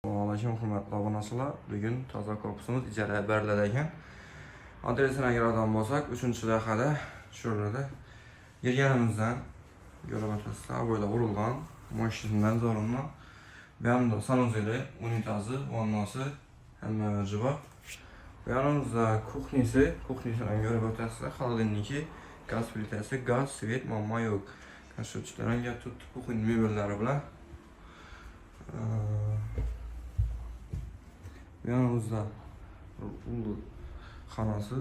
Aleyküm hürmetli abonaçılar. Bugün taza korpusumuz icarəyə bərilədəkən adresinə görə adam bolsaq 3-cü dəfədə şurada yeryanımızdan görəmətəsilə böyle vurulğan maşinindən zorunlu benim de sanuzeli, unitazı, vannası həm məvəci var. Yanımızda kuxnisinin görəmətəsilə xaladinliki, gaz plitəsi, gaz, svet, mamma yox. Kaşıqçıların tuttu kuxnin mebelləri bilan. Yanımızda xanası,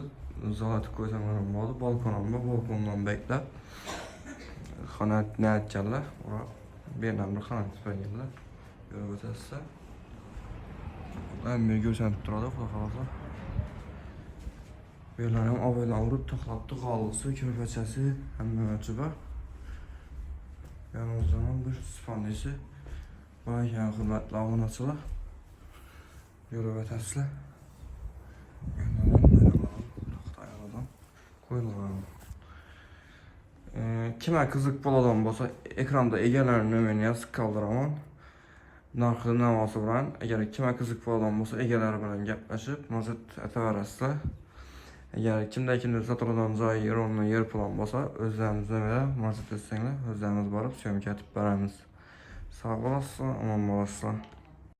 zalatı koysanlarım vardı, balkonum var, balkondan bekler. Xana nə etkərlər, bir nəmri xana tüpəngirlər, görüb ötəsizlər. Ən bir görsən tutturada, xalaqlar. Böylərim avayla vurub, taxlatdı, qalıqsı, körpəçəsi, həm məvəci var. Yanımızdan bir spandisi. Buna gələn xidmətli abonaçılar. Görüb ötəsizlər. Koyulğan. Kimə qızıq boladan bolsa ekranda egələrin nömrəni yazıb qaldıramam. Narxı nə varsa buran. Əgər kimə qızıq boladan bolsa egələri bilan gəpləşib mazet ətəvərəsizlər. Əgər kimdə satırılan cayı yer onunla yer plan bolsa özlərimizdən belə mazet etsənlər özlərimiz barıb söhmət etib bərəmiz. Sağ olasın, aman olasın.